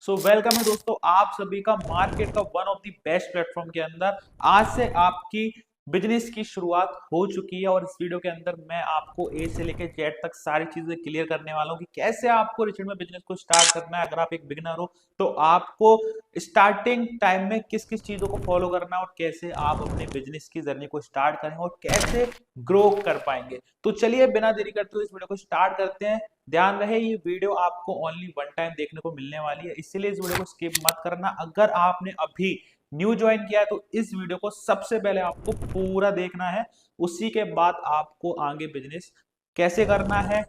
Welcome है दोस्तों आप सभी का मार्केट का one of the best platform के अंदर। आज से आपकी बिजनेस की शुरुआत हो चुकी है और इस वीडियो के अंदर मैं आपको ए से लेकर जेड तक सारी चीजें क्लियर करने वाला हूँ कि कैसे आपको रिचर्ड में बिजनेस को स्टार्ट करना है। अगर आप एक बिगिनर हो तो आपको स्टार्टिंग टाइम में किस किस चीजों को फॉलो करना है और कैसे आप अपने बिजनेस की जर्नी को स्टार्ट करें और कैसे ग्रो कर पाएंगे। तो चलिए बिना देरी करते हुए इस वीडियो को स्टार्ट करते हैं। ध्यान रहे ये वीडियो आपको ओनली वन टाइम देखने को मिलने वाली है, इसीलिए इस वीडियो को स्किप मत करना। अगर आपने अभी न्यू ज्वाइन किया है तो इस वीडियो को सबसे पहले आपको पूरा देखना है, उसी के बाद आपको आगे बिजनेस कैसे करना है,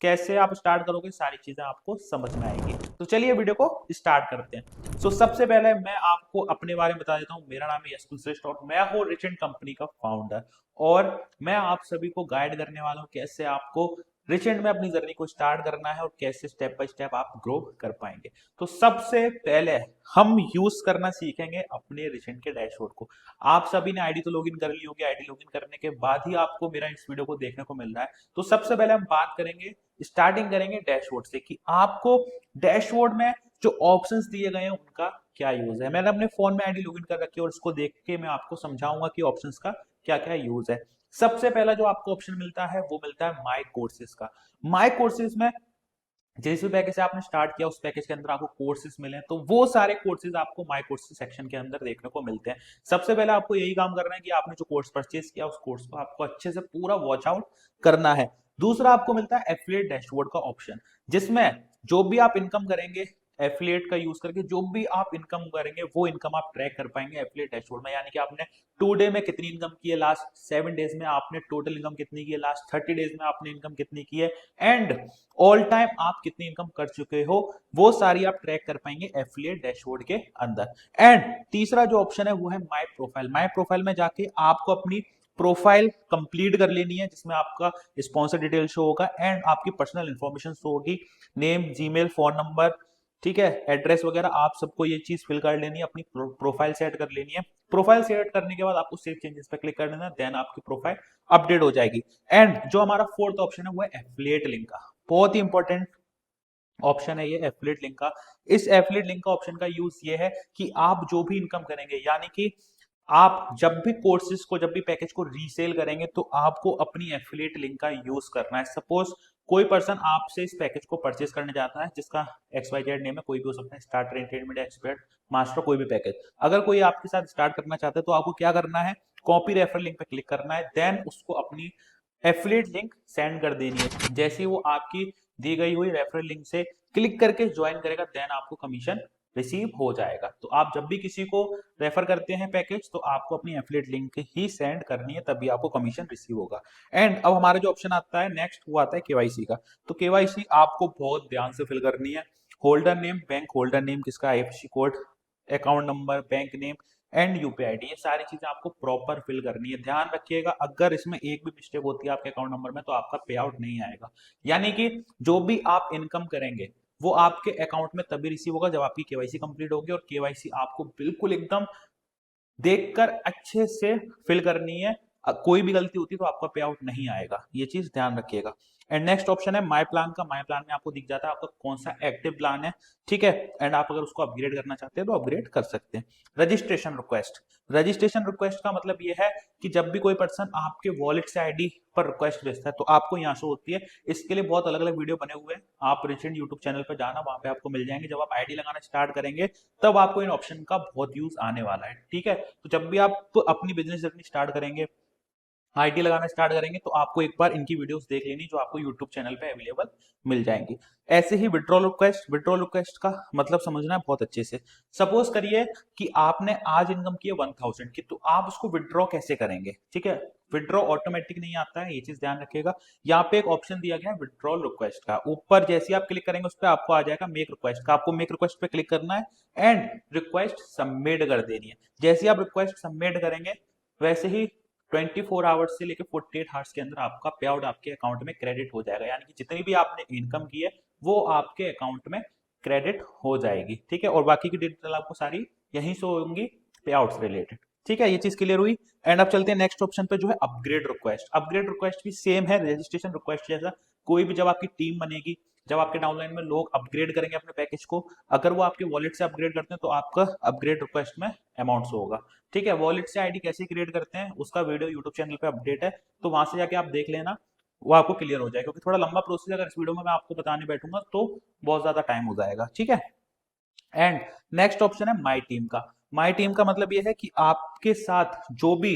कैसे आप स्टार्ट करोगे, सारी चीजें आपको समझ में आएंगी। तो चलिए वीडियो को स्टार्ट करते हैं। सबसे पहले मैं आपको अपने बारे में बता देता हूँ। मेरा नाम है यशकुल श्रेष्ठ और मैं हूँ रिचेंट कंपनी का फाउंडर और मैं आप सभी को गाइड करने वाला हूँ कैसे आपको रिचेंट में अपनी जर्नी को स्टार्ट करना है और कैसे स्टेप बाय स्टेप आप ग्रो कर पाएंगे। तो सबसे पहले हम यूज करना सीखेंगे अपने रिचेंट के डैशबोर्ड को। आप सभी ने आईडी तो लॉगिन कर ली होगी, आईडी लॉगिन करने के बाद ही आपको मेरा इस वीडियो को देखने को मिल रहा है। तो सबसे पहले हम बात करेंगे, स्टार्टिंग करेंगे डैशबोर्ड से कि आपको डैशबोर्ड में जो ऑप्शंस दिए गए हैं उनका क्या यूज है। मैंने अपने फोन में आईडी लॉगिन कर रखी है और इसको देख के मैं आपको समझाऊंगा कि ऑप्शंस का क्या क्या यूज है। सबसे पहला जो आपको ऑप्शन मिलता है वो मिलता है माई कोर्सेज का। माई कोर्सेज में जिस भी पैकेज से आपने स्टार्ट किया उस पैकेज के अंदर आपको कोर्सेज मिले तो वो सारे कोर्सेज आपको माई कोर्सेज सेक्शन के अंदर देखने को मिलते हैं। सबसे पहले आपको यही काम करना है कि आपने जो कोर्स परचेज किया उस कोर्स को आपको अच्छे से पूरा वॉच आउट करना है। दूसरा आपको मिलता है एफिलिएट डैशबोर्ड का ऑप्शन, जिसमें जो भी आप इनकम करेंगे एफिलिएट का यूज करके, जो भी आप इनकम करेंगे वो इनकम आप ट्रैक कर पाएंगे एफिलिएट डैशबोर्ड में। यानी कि आपने 2 डे में कितनी इनकम की है, लास्ट 7 डेज में आपने टोटल इनकम कितनी की है, लास्ट 30 डेज में आपने इनकम कितनी की है एंड ऑल टाइम आप कितनी इनकम कर चुके हो, वो सारी आप ट्रैक कर पाएंगे एफिलिएट डैशबोर्ड के अंदर। एंड तीसरा जो ऑप्शन है वो है माय प्रोफाइल। माय प्रोफाइल में जाके आपको अपनी प्रोफाइल कंप्लीट कर लेनी है, जिसमें आपका स्पॉन्सर डिटेल शो होगा एंड आपकी पर्सनल इंफॉर्मेशन शो होगी, नेम, जीमेल, फोन नंबर, ठीक है, एड्रेस वगैरह। आप सबको ये चीज फिल कर लेनी है, अपनी प्रोफाइल सेट कर लेनी है। प्रोफाइल सेट करने के बाद आपको सेव चेंजेस पे क्लिक कर देना, देन आपकी प्रोफाइल अपडेट हो जाएगी। एंड जो हमारा फोर्थ ऑप्शन है वो है एफिलिएट लिंक का। बहुत ही इंपॉर्टेंट ऑप्शन है ये एफिलिएट लिंक का। इस एफिलिएट लिंक का ऑप्शन का यूज ये है कि आप जो भी इनकम करेंगे, यानी कि आप जब भी कोर्सेज को, जब भी पैकेज को रीसेल करेंगे तो आपको अपनी एफिलिएट लिंक का यूज करना है। सपोज कोई पर्सन आपसे इस पैकेज को परचेज करने जाता है जिसका XYZ नेम है, कोई भी हो सकता है, स्टार्टर, इंटरमीडिएट, एक्सपर्ट, मास्टर, कोई भी पैकेज। अगर कोई आपके साथ स्टार्ट करना चाहता है तो आपको क्या करना है, कॉपी रेफरल लिंक पे क्लिक करना है, देन उसको अपनी एफिलिएट लिंक सेंड कर देनी है। जैसे ही वो आपकी दी गई हुई रेफरल लिंक से क्लिक करके ज्वाइन करेगा देन आपको कमीशन रिसीव हो जाएगा। तो आप जब भी किसी को रेफर करते हैं पैकेज तो आपको अपनी एफिलिएट लिंक ही सेंड करनी है, तभी आपको कमीशन रिसीव होगा। एंड अब हमारा जो ऑप्शन आता है नेक्स्ट वो आता है केवाईसी का। तो केवाईसी आपको बहुत ध्यान से फिल करनी है। Holder name, bank holder name किसका, IFSC code, account number, bank name and UPI ID, ये सारी चीजें आपको प्रॉपर फिल करनी है। ध्यान रखिएगा अगर इसमें एक भी मिस्टेक होती है आपके अकाउंट नंबर में तो आपका पे आउट नहीं आएगा। यानी कि जो भी आप इनकम करेंगे वो आपके अकाउंट में तभी रिसीव होगा जब आपकी केवाईसी कंप्लीट होगी, और केवाईसी आपको बिल्कुल एकदम देखकर अच्छे से फिल करनी है। कोई भी गलती होती तो आपका पे आउट नहीं आएगा, ये चीज ध्यान रखिएगा। एंड नेक्स्ट ऑप्शन है माय प्लान का। माय प्लान में आपको दिख जाता है आपका कौन सा एक्टिव प्लान है, ठीक है। एंड आप अगर उसको अपग्रेड करना चाहते हैं तो अपग्रेड कर सकते हैं। रजिस्ट्रेशन रिक्वेस्ट, रजिस्ट्रेशन रिक्वेस्ट का मतलब ये है कि जब भी कोई पर्सन आपके वॉलेट से आईडी पर रिक्वेस्ट भेजता है तो आपको यहाँ शो होती है। इसके लिए बहुत अलग अलग वीडियो बने हुए हैं, आप रिसेंट यूट्यूब चैनल पर जाना, वहां पे आपको मिल जाएंगे। जब आप आईडी लगाना स्टार्ट करेंगे तब आपको इन ऑप्शन का बहुत यूज आने वाला है, ठीक है। तो जब भी आप अपनी बिजनेस जर्नी स्टार्ट करेंगे, आईटी लगाना स्टार्ट करेंगे, तो आपको एक बार इनकी वीडियोस देख लेनी जो आपको यूट्यूब चैनल पे अवेलेबल मिल जाएंगी। ऐसे ही विड्रॉल रिक्वेस्ट, विड्रॉल रिक्वेस्ट का मतलब समझना है बहुत अच्छे से। सपोज करिए कि आपने आज इनकम की है 1000 की, तो आप उसको विड्रॉ कैसे करेंगे, ठीक है। विड्रॉ ऑटोमेटिक नहीं आता है, ये चीज ध्यान रखिएगा। यहाँ पे एक ऑप्शन दिया गया है विड्रॉल रिक्वेस्ट का, ऊपर जैसे आप क्लिक करेंगे उस पर आपको आ जाएगा मेक रिक्वेस्ट का। आपको मेक रिक्वेस्ट पे क्लिक करना है एंड रिक्वेस्ट सबमिट कर देनी है। जैसे आप रिक्वेस्ट सबमिट करेंगे वैसे ही 24 आवर्स से लेकर 48 आवर्स के अंदर आपका पे आउट आपके अकाउंट में क्रेडिट हो जाएगा। यानी कि जितनी भी आपने इनकम की है वो आपके अकाउंट में क्रेडिट हो जाएगी, ठीक है। और बाकी की डिटेल आपको सारी यहीं से होंगी पे आउट रिलेटेड, ठीक है। ये चीज क्लियर हुई। एंड अब चलते हैं नेक्स्ट ऑप्शन पे जो है अपग्रेड रिक्वेस्ट। अपग्रेड रिक्वेस्ट भी सेम है रजिस्ट्रेशन रिक्वेस्ट जैसा। कोई भी जब आपकी टीम बनेगी, जब आपके डाउनलाइन में लोग अपग्रेड करेंगे अपने पैकेज को, अगर वो आपके वॉलेट से अपग्रेड करते हैं तो आपका अपग्रेड रिक्वेस्ट में अमाउंट होगा। ठीक है, वॉलेट से आईडी कैसे क्रिएट करते हैं उसका वीडियो यूट्यूब चैनल पे अपडेट है, तो वहां से जाके आप देख लेना, वो आपको क्लियर हो जाएगा, क्योंकि थोड़ा लंबा प्रोसेस अगर इस वीडियो में मैं आपको बताने बैठूंगा तो बहुत ज्यादा टाइम हो जाएगा। ठीक है, एंड नेक्स्ट ऑप्शन है माई टीम का। माई टीम का मतलब ये है कि आपके साथ जो भी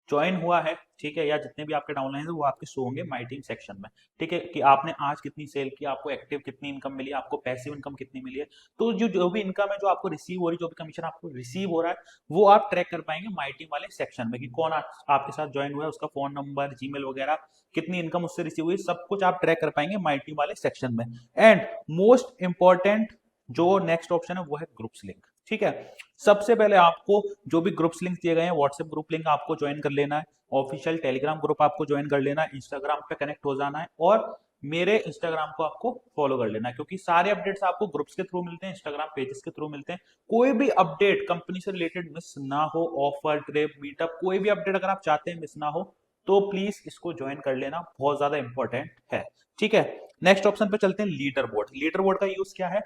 ज्वाइन हुआ है, ठीक है, या जितने भी आपके डाउनलाइन है वो आपके शो होंगे माई टीम सेक्शन में। ठीक है, कि आपने आज कितनी सेल की, आपको एक्टिव कितनी इनकम मिली, आपको पैसिव इनकम कितनी मिली है, तो जो जो भी इनकम है जो आपको रिसीव हो रही, जो भी कमीशन आपको रिसीव हो रहा है, वो आप ट्रैक कर पाएंगे माई टीम वाले सेक्शन में, कि कौन आपके साथ ज्वाइन हुआ है, उसका फोन नंबर, जीमेल वगैरह, कितनी इनकम उससे रिसीव हुई, सब कुछ आप ट्रैक कर पाएंगे माई टीम वाले सेक्शन में। एंड मोस्ट इंपॉर्टेंट जो नेक्स्ट ऑप्शन है वो है ग्रुप्स लिंक। ठीक है, सबसे पहले आपको जो भी ग्रुप्स लिंक दिए गए हैं, व्हाट्सएप ग्रुप लिंक आपको ज्वाइन कर लेना है, ऑफिशियल टेलीग्राम ग्रुप आपको ज्वाइन कर लेना है, इंस्टाग्राम पे कनेक्ट हो जाना है, और मेरे इंस्टाग्राम को आपको फॉलो कर लेना है, क्योंकि सारे अपडेट्स आपको ग्रुप्स के थ्रू मिलते हैं, इंस्टाग्राम पेजेस के थ्रू मिलते हैं। कोई भी अपडेट कंपनी से रिलेटेड मिस ना हो, ऑफर, ट्रिप, मीटअप, कोई भी अपडेट अगर आप चाहते हैं मिस ना हो, तो प्लीज इसको ज्वाइन कर लेना, बहुत ज्यादा इंपॉर्टेंट है। ठीक है, नेक्स्ट ऑप्शन पे चलते हैं, लीडर बोर्ड। लीडर बोर्ड का यूज क्या है,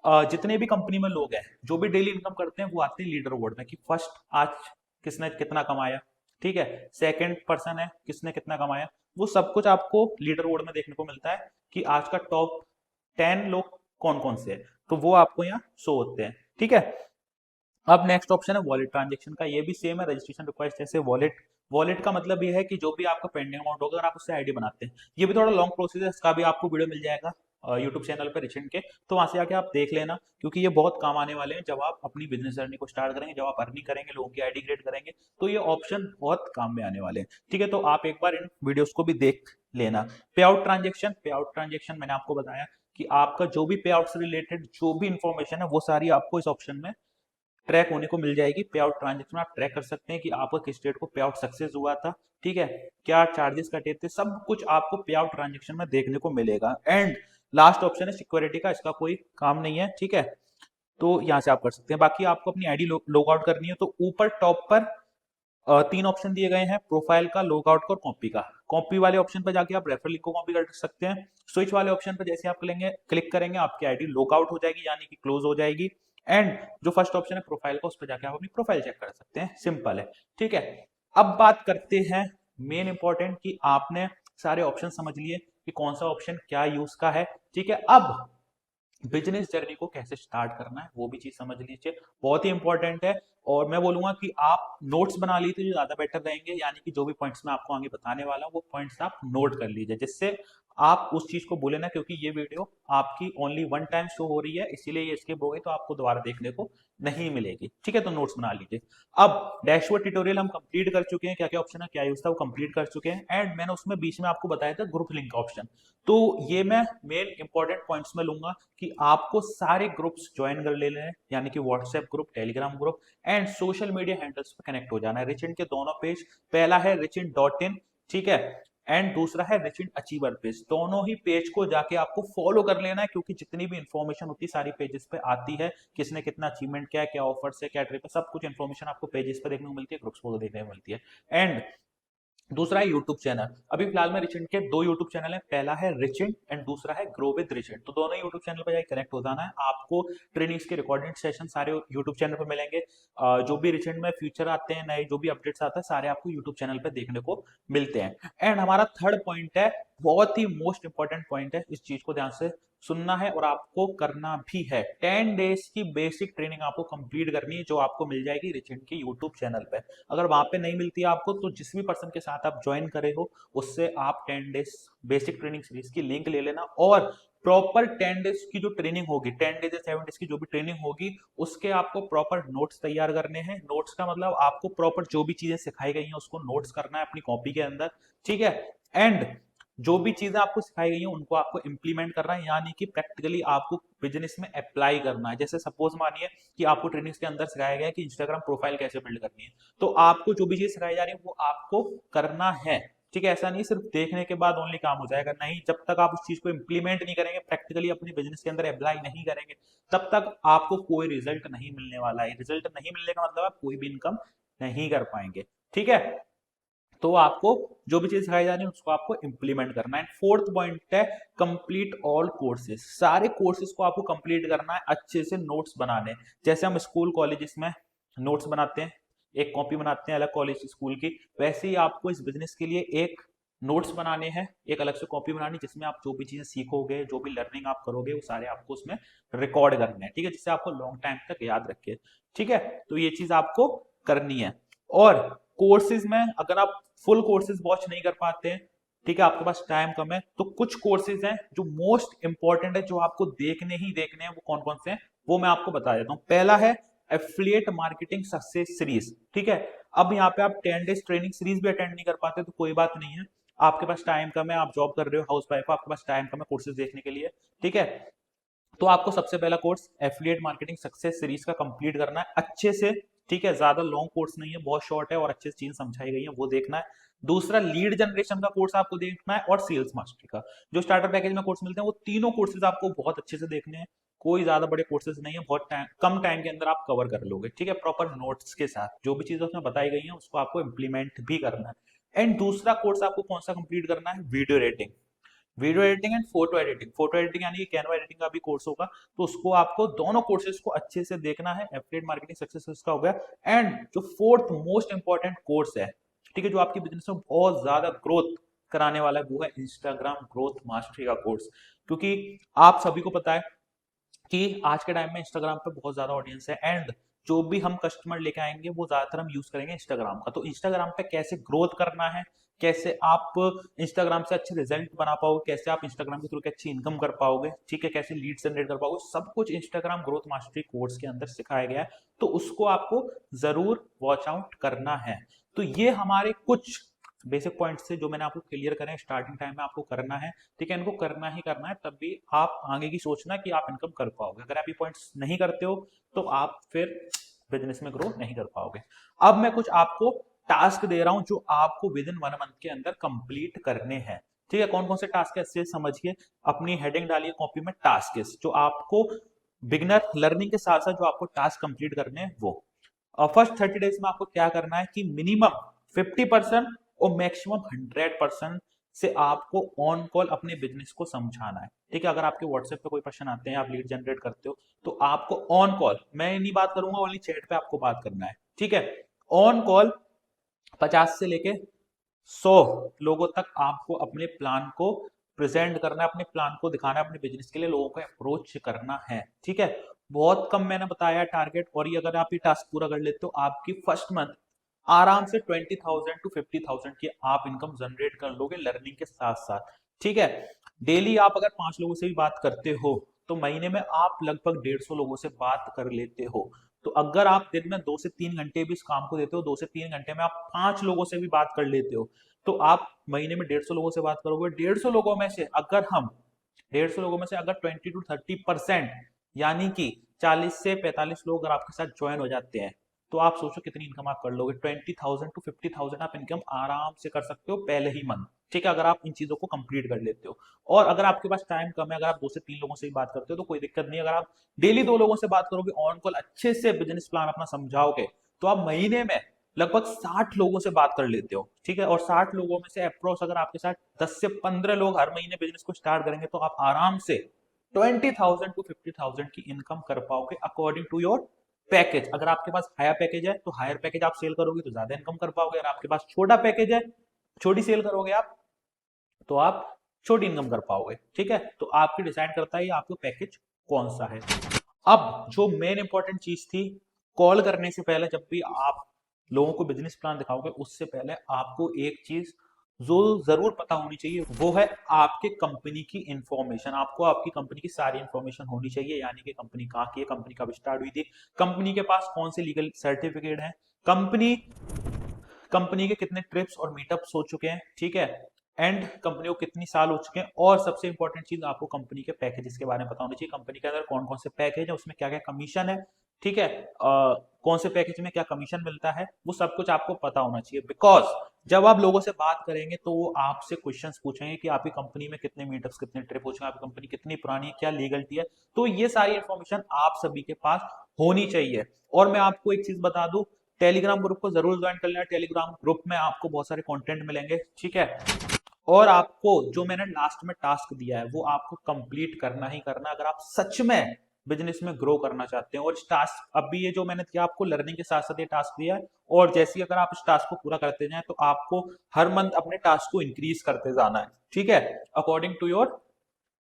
जितने भी कंपनी में लोग हैं जो भी डेली इनकम करते हैं वो आते हैं लीडर बोर्ड में, कि फर्स्ट आज किसने कितना कमाया, ठीक है, सेकंड पर्सन है किसने कितना कमाया, वो सब कुछ आपको लीडर बोर्ड में देखने को मिलता है, कि आज का टॉप 10 लोग कौन कौन से हैं, तो वो आपको यहाँ शो होते हैं। ठीक है, अब नेक्स्ट ऑप्शन है वॉलेट ट्रांजेक्शन का। ये भी सेम है, रजिस्ट्रेशन रिक्वेस्ट जैसे वॉलेट। वॉलेट का मतलब ये है कि जो भी आपका पेंडिंग अमाउंट होगा अगर आप उससे आईडी बनाते हैं, ये भी थोड़ा लॉन्ग प्रोसेस है, इसका भी आपको वीडियो मिल जाएगा यूट्यूब चैनल पर रिचेंट के, तो वहां से आके आप देख लेना, क्योंकि ये बहुत काम आने वाले हैं जब आप अपनी बिजनेस जर्नी को स्टार्ट करेंगे, जब आप अर्निंग करेंगे, लोगों की आईडी क्रिएट करेंगे, तो ये ऑप्शन बहुत काम में आने वाले हैं। ठीक है, तो आप एक बार इन वीडियोस को भी देख लेना। पे आउट ट्रांजेक्शन, पे आउट ट्रांजेक्शन मैंने आपको बताया कि आपका जो भी पे आउट से रिलेटेड जो भी इंफॉर्मेशन है वो सारी आपको इस ऑप्शन में ट्रैक होने को मिल जाएगी। पे आउट ट्रांजेक्शन आप ट्रैक कर सकते हैं कि आपका किस डेट को पे आउट सक्सेस हुआ था, ठीक है, क्या चार्जेस कटे थे, सब कुछ आपको पे आउट ट्रांजेक्शन में देखने को मिलेगा। एंड लास्ट ऑप्शन है सिक्योरिटी का, इसका कोई काम नहीं है। ठीक है, तो यहां से आप कर सकते हैं। बाकी आपको अपनी आईडी लॉग आउट करनी है तो ऊपर टॉप पर तीन ऑप्शन दिए गए हैं, प्रोफाइल का, लॉग आउट का और कॉपी का। कॉपी वाले ऑप्शन पर जाके आप रेफर लिंक को कॉपी कर सकते हैं। स्विच वाले ऑप्शन पर जैसे आप क्लिक करेंगे आपकी आईडी लॉग आउट हो जाएगी, यानी कि क्लोज हो जाएगी। एंड जो फर्स्ट ऑप्शन है प्रोफाइल का, उस पर जाके आप अपनी प्रोफाइल चेक कर सकते हैं, सिंपल है। ठीक है, अब बात करते हैं मेन इंपॉर्टेंट, कि आपने सारे ऑप्शन समझ लिए कि कौन सा ऑप्शन क्या यूज का है। ठीक है, अब बिजनेस जर्नी को कैसे स्टार्ट करना है वो भी चीज समझ लीजिए, बहुत ही इंपॉर्टेंट है। और मैं बोलूंगा कि आप नोट्स बना लीजिए जो ज्यादा बेटर रहेंगे, यानी कि जो भी पॉइंट्स मैं आपको आगे बताने वाला हूँ वो पॉइंट्स आप नोट कर लीजिए, जिससे आप उस चीज को बोले ना, क्योंकि ये वीडियो आपकी ओनली वन टाइम शो हो रही है, इसीलिए ये स्किप हो गई तो आपको दोबारा देखने को नहीं मिलेगी। ठीक है, तो नोट्स बना लीजिए। अब डैशबोर्ड ट्यूटोरियल हम कंप्लीट कर चुके हैं, क्या क्या ऑप्शन है, क्या यूज था, वो कंप्लीट कर चुके हैं। एंड मैंने उसमें बीच में आपको बताया था ग्रुप लिंक का ऑप्शन, तो ये मैं मेन इंपॉर्टेंट पॉइंट्स में लूंगा कि आपको सारे ग्रुप्स ज्वाइन कर लेने हैं, यानी कि WhatsApp group, Telegram group and social media handles पे कनेक्ट हो जाना है। रिचिंट के दोनों पेज, पहला है रिचिंट.in, ठीक है, एंड दूसरा है रिचिंट अचीवर पेज। दोनों ही पेज को जाके आपको फॉलो कर लेना है, क्योंकि जितनी भी इंफॉर्मेशन होती है सारी पेजेस पे आती है, किसने कितना अचीवमेंट किया है, क्या ऑफर्स है, क्या ट्रिप है, सब कुछ इंफॉर्मेशन आपको पेजेस पे देखने को मिलती है, ग्रुप्स को देखने को मिलती है। एंड दूसरा है यूट्यूब चैनल। अभी फिलहाल में रिचेंट के दो यूट्यूब चैनल है, पहला है रिचेंट एंड दूसरा है ग्रो विद रिचेंट, तो दोनों यूट्यूब चैनल पर जाकर कनेक्ट हो जाना है। आपको ट्रेनिंग्स के रिकॉर्डेड सेशन सारे यूट्यूब चैनल पर मिलेंगे। जो भी रिचेंट में फ्यूचर आते हैं, नए जो भी अपडेट्स आते हैं, सारे आपको यूट्यूब चैनल पर देखने को मिलते हैं। एंड हमारा थर्ड पॉइंट है, बहुत ही मोस्ट इंपॉर्टेंट पॉइंट है, इस चीज को ध्यान से सुनना है और आपको करना भी है। 10 डेज की बेसिक ट्रेनिंग आपको कंप्लीट करनी है, जो आपको मिल जाएगी रिचेंट के यूट्यूब चैनल पे। अगर वहां पे नहीं मिलती है आपको, तो जिस भी पर्सन के साथ आप ज्वाइन करे हो उससे आप 10 डेज बेसिक ट्रेनिंग सीरीज की लिंक ले लेना, और प्रॉपर 10 डेज की जो ट्रेनिंग होगी, 10 डेज या 7 डेज की जो भी ट्रेनिंग होगी, उसके आपको प्रॉपर नोट्स तैयार करने हैं। नोट्स का मतलब आपको प्रॉपर जो भी चीजें सिखाई गई हैं उसको नोट्स करना है अपनी कॉपी के अंदर। ठीक है, एंड जो भी चीजें आपको सिखाई गई हैं उनको आपको इंप्लीमेंट करना है, यानी कि प्रैक्टिकली आपको बिजनेस में अप्लाई करना है। जैसे सपोज मानिए कि आपको ट्रेनिंग्स के अंदर सिखाया गया है कि इंस्टाग्राम प्रोफाइल कैसे बिल्ड करनी है, तो आपको जो भी चीज सिखाई जा रही है वो आपको करना है। ठीक है, ऐसा नहीं सिर्फ देखने के बाद ओनली काम हो जाएगा, नहीं, जब तक आप उस चीज को इंप्लीमेंट नहीं करेंगे, प्रैक्टिकली अपने बिजनेस के अंदर अप्लाई नहीं करेंगे, तब तक आपको कोई रिजल्ट नहीं मिलने वाला है। रिजल्ट नहीं मिलने का मतलब आप कोई भी इनकम नहीं कर पाएंगे। ठीक है, तो आपको जो भी चीज सिखाई जा रही है उसको आपको इंप्लीमेंट करना है। फोर्थ पॉइंट है कंप्लीट ऑल कोर्सेज, सारे कोर्सेज को आपको कंप्लीट करना है, अच्छे से नोट्स बनाने। जैसे हम स्कूल कॉलेजेस में नोट्स बनाते हैं, एक कॉपी बनाते हैं अलग कॉलेज स्कूल की, वैसे ही आपको इस बिजनेस के लिए एक नोट्स बनाने हैं, एक अलग से कॉपी बनानी, जिसमें आप जो भी चीजें सीखोगे, जो भी लर्निंग आप करोगे, वो सारे आपको उसमें रिकॉर्ड करने हैं, ठीक है, जिससे आपको लॉन्ग टाइम तक याद रखे, ठीक है। तो ये चीज आपको करनी है। और कोर्सेज में अगर आप फुल कोर्सेज वॉच नहीं कर पाते हैं, ठीक है, आपके पास टाइम कम है, तो कुछ कोर्सेज हैं जो मोस्ट इंपॉर्टेंट है, जो आपको देखने ही देखने हैं। वो कौन कौन से हैं वो मैं आपको बता देता हूँ। पहला है एफिलिएट मार्केटिंग सक्सेस सीरीज, ठीक है। अब यहाँ पे आप 10 डेज ट्रेनिंग सीरीज भी अटेंड नहीं कर पाते तो कोई बात नहीं है, आपके पास टाइम कम है, आप जॉब कर रहे हो, हाउस वाइफ हो, आपके पास टाइम कम है कोर्सेज देखने के लिए, ठीक है। तो आपको सबसे पहला course affiliate marketing success series का कंप्लीट करना है अच्छे से, ठीक है। ज्यादा लॉन्ग कोर्स नहीं है, बहुत शॉर्ट है और अच्छे से चीज समझाई गई है, वो देखना है। दूसरा लीड जनरेशन का कोर्स आपको देखना है, और सेल्स मास्टरी का जो स्टार्टर पैकेज में कोर्स मिलते हैं, वो तीनों कोर्सेज आपको बहुत अच्छे से देखने हैं। कोई ज्यादा बड़े कोर्सेज नहीं है, बहुत टाइम कम टाइम के अंदर आप कवर कर लोगे, ठीक है, प्रॉपर नोट्स के साथ। जो भी चीजें उसमें बताई गई हैं उसको आपको इंप्लीमेंट भी करना है। एंड दूसरा कोर्स आपको कौन सा कंप्लीट करना है, video editing, video editing and photo editing. Photo editing यानी कि कैनवा एडिटिंग का भी कोर्स होगा, तो उसको आपको दोनों कोर्सेज को अच्छे से देखना है। एफिलिएट मार्केटिंग सक्सेस का हो गया। एंड जो फोर्थ मोस्ट इंपॉर्टेंट कोर्स है, ठीक है, जो आपकी बिजनेस में बहुत ज्यादा ग्रोथ कराने वाला है, वो है इंस्टाग्राम ग्रोथ मास्टरी का कोर्स। क्योंकि आप सभी को पता है कि आज के टाइम में इंस्टाग्राम पे बहुत ज्यादा ऑडियंस है, एंड जो भी हम कस्टमर लेके आएंगे वो ज्यादातर हम यूज करेंगे इंस्टाग्राम का। तो इंस्टाग्राम पे कैसे ग्रोथ करना है, कैसे आप इंस्टाग्राम से अच्छे रिजल्ट बना पाओगे, कैसे आप इंस्टाग्राम के थ्रू अच्छी इनकम कर पाओगे, ठीक है, कैसे लीड जनरेट कर पाओगे, सब कुछ इंस्टाग्राम ग्रोथ मास्टरी कोर्स के अंदर सिखाया गया है। तो उसको आपको जरूर वॉच आउट करना है। तो ये हमारे कुछ बेसिक पॉइंट्स थे जो मैंने आपको क्लियर करें, स्टार्टिंग टाइम में आपको करना है, ठीक है, इनको करना ही करना है, तब भी आप आगे की सोचना कि आप इनकम कर पाओगे। अगर आप ये पॉइंट्स नहीं करते हो तो आप फिर बिजनेस में ग्रो नहीं कर पाओगे। अब मैं कुछ आपको टास्क दे रहा हूं जो आपको विद इन 1 मंथ के अंदर कंप्लीट करने हैं, ठीक है। कौन कौन से टास्क है इससे समझिए, अपनी हेडिंग डालिए कॉपी में, टास्क जो आपको बिगनर लर्निंग के साथ साथ जो आपको टास्क कंप्लीट करने हैं वो। और फर्स्ट 30 डेज में आपको क्या करना है कि मिनिमम 50% और मैक्सिमम 100% से आपको ऑन कॉल अपने बिजनेस को समझाना है, ठीक है। अगर आपके व्हाट्सएप पे कोई क्वेश्चन आते हैं, आप लीड जनरेट करते हो, तो आपको ऑन कॉल, मैं नहीं बात करूंगा, ओनली चैट पे आपको बात करना है, ठीक है। ऑन कॉल 50 से लेके 100 लोगों तक आपको अपने प्लान को प्रेजेंट करना है, अपने प्लान को दिखाना है, अपने बिजनेस के लिए लोगों को अप्रोच करना है, ठीक है। बहुत कम मैंने बताया टारगेट, और ये अगर आप ये टास्क पूरा कर लेते हो, आपकी फर्स्ट मंथ आराम से 20,000 टू 50,000 की आप इनकम जनरेट कर लोगे लर्निंग के साथ साथ, ठीक है। डेली आप अगर 5 लोगों से भी बात करते हो तो महीने में आप लगभग 150 लोगों से बात कर लेते हो। तो अगर आप दिन में 2 से 3 घंटे भी इस काम को देते हो, 2 से 3 घंटे में आप 5 लोगों से भी बात कर लेते हो, तो आप महीने में 150 लोगों से बात करोगे। 150 लोगों में से अगर हम 150 लोगों में से अगर 20 टू 30% यानी कि 40 से 45 लोग अगर आपके साथ ज्वाइन हो जाते हैं, तो आप सोचो कितनी इनकम आप कर लोगे। 20,000 टू 50,000 आप इनकम आराम से कर सकते हो पहले ही मंथ, ठीक है, अगर आप इन चीजों को कंप्लीट कर लेते हो। और अगर आपके पास टाइम कम है, अगर आप 2 से 3 लोगों से भी बात करते हो तो कोई दिक्कत नहीं। अगर आप डेली 2 लोगों से बात करोगे, ऑन कॉल अच्छे से बिजनेस प्लान अपना समझाओगे, तो आप महीने में लगभग 60 लोगों से बात कर लेते हो, ठीक है। और 60 लोगों में से अप्रोच अगर आपके साथ 10 से 15 लोग हर महीने बिजनेस को स्टार्ट करेंगे, तो आप आराम से 20,000 टू 50,000 की इनकम कर पाओगे अकॉर्डिंग टू योर पैकेज। अगर आपके पास हायर पैकेज है तो हायर पैकेज आप सेल करोगे तो ज्यादा इनकम कर पाओगे। अगर आपके पास छोटा पैकेज है, छोटी सेल करोगे आप, तो आप छोटी इनकम कर पाओगे, ठीक है। तो आपकी डिसाइड करता है आपको पैकेज कौन सा है। अब जो मेन इंपॉर्टेंट चीज थी, कॉल करने से पहले जब भी आप लोगों को बिजनेस प्लान दिखाओगे, उससे पहले आपको एक चीज जो जरूर पता होनी चाहिए, वो है आपके कंपनी की इंफॉर्मेशन। आपको आपकी कंपनी की सारी इंफॉर्मेशन होनी चाहिए, यानी कि कंपनी कहाँ की है, कंपनी कब स्टार्ट हुई थी, कंपनी के पास कौन से लीगल सर्टिफिकेट है, कंपनी के कितने ट्रिप्स और मीटअप्स हो चुके हैं, ठीक है, एंड कंपनी को कितनी साल हो चुके हैं। और सबसे इंपॉर्टेंट चीज, आपको कंपनी के पैकेजेस के बारे में पता होनी चाहिए, कंपनी के अंदर कौन कौन से पैकेज है, उसमें क्या क्या कमीशन है, ठीक है, कौन से पैकेज में क्या कमीशन मिलता है, वो सब कुछ आपको पता होना चाहिए। बिकॉज जब आप लोगों से बात करेंगे तो वो आपसे क्वेश्चंस पूछेंगे कि आपकी कंपनी में कितने मीटअप्स, कितने ट्रिप हो चुके हैं, आपकी कंपनी कितनी पुरानी है, क्या लीगलिटी है। तो ये सारी इंफॉर्मेशन आप सभी के पास होनी चाहिए। और मैं आपको एक चीज बता दूं टेलीग्राम ग्रुप को जरूर ज्वाइन कर लेना। टेलीग्राम ग्रुप में आपको बहुत सारे कंटेंट मिलेंगे, ठीक है। और आपको जो मैंने लास्ट में टास्क दिया है वो आपको कंप्लीट करना ही करना, अगर आप सच में बिजनेस में ग्रो करना चाहते हैं। और इस टास्क, अभी ये जो मैंने दिया आपको लर्निंग के साथ साथ ये टास्क दिया है, और जैसे ही अगर आप इस टास्क को पूरा करते जाएं तो आपको हर मंथ अपने टास्क को इंक्रीज करते जाना है, ठीक है, अकॉर्डिंग टू योर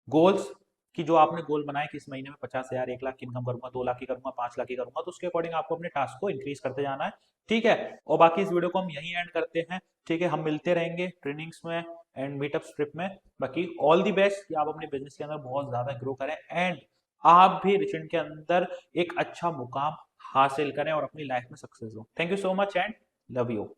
गोल्स। कि जो आपने गोल बनाए कि इस महीने में 50,000, 1 लाख की इनकम करूंगा, 2 लाख की करूंगा, 5 लाख की करूंगा, तो उसके अकॉर्डिंग आपको अपने टास्क को इंक्रीज करते जाना है, ठीक है। और बाकी इस वीडियो को हम यहीं एंड करते हैं, ठीक है। हम मिलते रहेंगे ट्रेनिंग्स में एंड मीटअप ट्रिप में। बाकी ऑल दी बेस्ट कि आप अपने बिजनेस के अंदर बहुत ज्यादा ग्रो करें एंड आप भी रिचेंट के अंदर एक अच्छा मुकाम हासिल करें और अपनी लाइफ में सक्सेस हो। Thank you so much and love you.